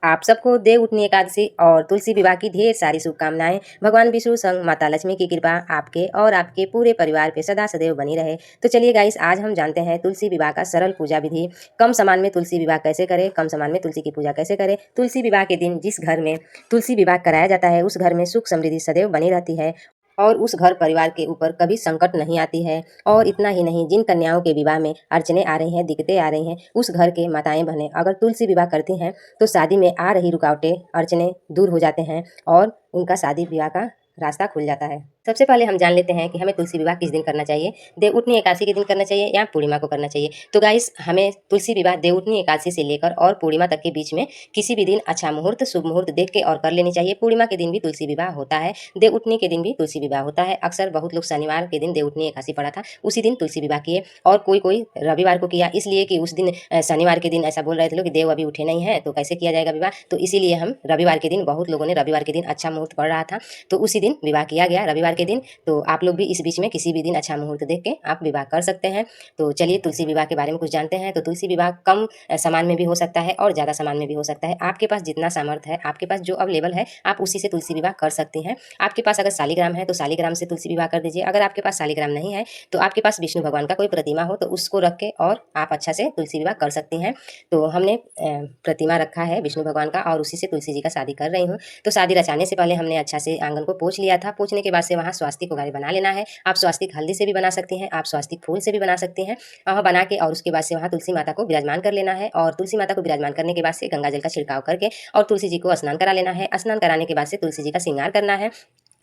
आप सबको देवउठनी एकादशी और तुलसी विवाह की ढेर सारी शुभकामनाएं। भगवान विष्णु संग माता लक्ष्मी की कृपा आपके और आपके पूरे परिवार पे सदा सदैव बनी रहे। तो चलिए गाइस, आज हम जानते हैं तुलसी विवाह का सरल पूजा विधि। कम सामान में तुलसी विवाह कैसे करें, कम सामान में तुलसी की पूजा कैसे करें। तुलसी विवाह के दिन जिस घर में तुलसी विवाह कराया जाता है उस घर में सुख समृद्धि सदैव बनी रहती है और उस घर परिवार के ऊपर कभी संकट नहीं आती है। और इतना ही नहीं, जिन कन्याओं के विवाह में अड़चने आ रही हैं, दिक्कतें आ रही हैं, उस घर के माताएं बहनें अगर तुलसी विवाह करती हैं तो शादी में आ रही रुकावटें, अड़चने दूर हो जाते हैं और उनका शादी विवाह का रास्ता खुल जाता है। सबसे पहले हम जान लेते हैं कि हमें तुलसी विवाह किस दिन करना चाहिए। देवउठनी एकादशी के दिन करना चाहिए या पूर्णिमा को करना चाहिए। तो गाइस, हमें तुलसी विवाह देवउठनी एकादशी से लेकर और पूर्णिमा तक के बीच में किसी भी दिन अच्छा मुहूर्त, शुभ मुहूर्त देख के और कर लेनी चाहिए। पूर्णिमा के दिन भी तुलसी विवाह होता है, देवउठनी के दिन भी तुलसी विवाह होता है। अक्सर बहुत लोग शनिवार के दिन देवउठनी एकादशी पड़ा था, उसी दिन तुलसी विवाह किए, और कोई कोई रविवार को किया, इसलिए कि उस दिन शनिवार के दिन ऐसा बोल रहे थे लोग कि देव अभी उठे नहीं है तो कैसे किया जाएगा विवाह। तो इसीलिए हम रविवार के दिन, बहुत लोगों ने रविवार के दिन अच्छा मुहूर्त पड़ रहा था तो उसी दिन विवाह किया गया, रविवार के दिन। तो आप लोग भी इस बीच में किसी भी दिन अच्छा मुहूर्त देख के आप विवाह कर सकते हैं। तो चलिए तुलसी विवाह के बारे में कुछ जानते हैं। तो तुलसी विवाह कम सामान में भी हो सकता है और ज़्यादा सामान में भी हो सकता है। आपके पास जितना सामर्थ्य है, आपके पास जो अवेलेबल है, आप उसी से तुलसी विवाह कर सकती हैं। आपके पास अगर शालिग्राम है तो शालिग्राम से तुलसी विवाह कर दीजिए। अगर आपके पास शालिग्राम नहीं है तो आपके पास विष्णु भगवान का कोई प्रतिमा हो तो उसको रख के और आप अच्छा से तुलसी विवाह कर सकती हैं। तो हमने प्रतिमा रखा है विष्णु भगवान का और उसी से तुलसी जी का शादी कर रही हूँ। तो शादी रचाने से पहले हमने अच्छा से आंगन को पोंछ लिया था। पोंछने के बाद से वहाँ स्वास्तिक वगैरह बना लेना है। आप स्वास्तिक हल्दी से भी बना सकती हैं, आप स्वास्तिक फूल से भी बना सकती हैं। वहाँ बना के और उसके बाद से वहाँ तुलसी माता को विराजमान कर लेना है। और तुलसी माता को विराजमान करने के बाद से गंगा जल का छिड़काव करके और तुलसी जी को स्नान करा लेना है। स्नान कराने के बाद से तुलसी जी का श्रृंगार करना है।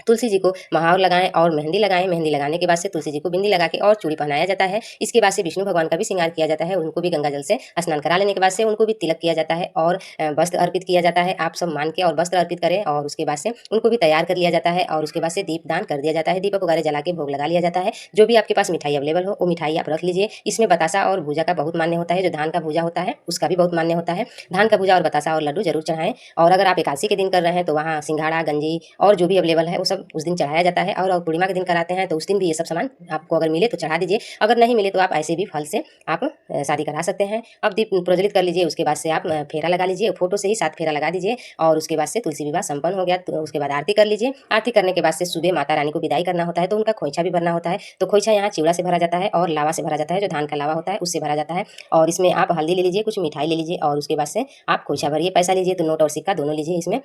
तुलसी जी को महावर लगाएं और मेहंदी लगाएं। मेहंदी लगाने के बाद से तुलसी जी को बिंदी लगा के और चूड़ी पहनाया जाता है। इसके बाद से विष्णु भगवान का भी श्रृंगार किया जाता है। उनको भी गंगा जल से स्नान करा लेने के बाद से उनको भी तिलक किया जाता है और वस्त्र अर्पित किया जाता है। आप सब मान के और वस्त्र अर्पित करें और उसके बाद से उनको भी तैयार कर लिया जाता है और उसके बाद से दीप दान कर दिया जाता है। दीपक वगैरह जला के भोग लगा लिया जाता है। जो भी आपके पास मिठाई अवेलेबल हो वो मिठाई आप रख लीजिए। इसमें बतासा और भूजा का बहुत मान्य होता है। जो धान का भूजा होता है उसका भी बहुत मान्य होता है। धान का भूजा और बतासा और लड्डू जरूर चढ़ाएं। और अगर आप एकादशी के दिन कर रहे हैं तो वहाँ सिंघाड़ा, गंजी और जो भी अवेलेबल है वो सब उस दिन चढ़ाया जाता है। और पूर्णिमा के दिन कराते हैं तो उस दिन भी ये सब सामान आपको अगर मिले तो चढ़ा दीजिए। अगर नहीं मिले तो आप ऐसे भी फल से आप शादी करा सकते हैं। अब दीप प्रज्वलित कर लीजिए। उसके बाद से आप फेरा लगा लीजिए, फोटो से ही 7 फेरा लगा दीजिए। और उसके बाद से तुलसी विवाह संपन्न हो गया तो उसके बाद आरती कर लीजिए। आरती करने के बाद से सुबह माता रानी को विदाई करना होता है तो उनका खोइछा भी भरना होता है। तो खोइछा यहाँ चिवड़ा से भरा जाता है और लावा से भरा जाता है। जो धान का लावा होता है उससे भरा जाता है। और इसमें आप हल्दी ले लीजिए, कुछ मिठाई ले लीजिए और उसके बाद से आप खोइछा भरिए। पैसा लीजिए तो नोट और सिक्का दोनों लीजिए इसमें,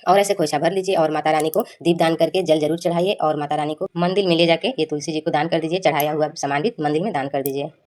और ऐसे खोइछा भर लीजिए और माता रानी को दीप दान करके जल जरूर चढ़ाइए। और माता रानी को मंदिर में ले जाके ये तुलसी जी को दान कर दीजिए। चढ़ाया हुआ सामान भी मंदिर में दान कर दीजिए।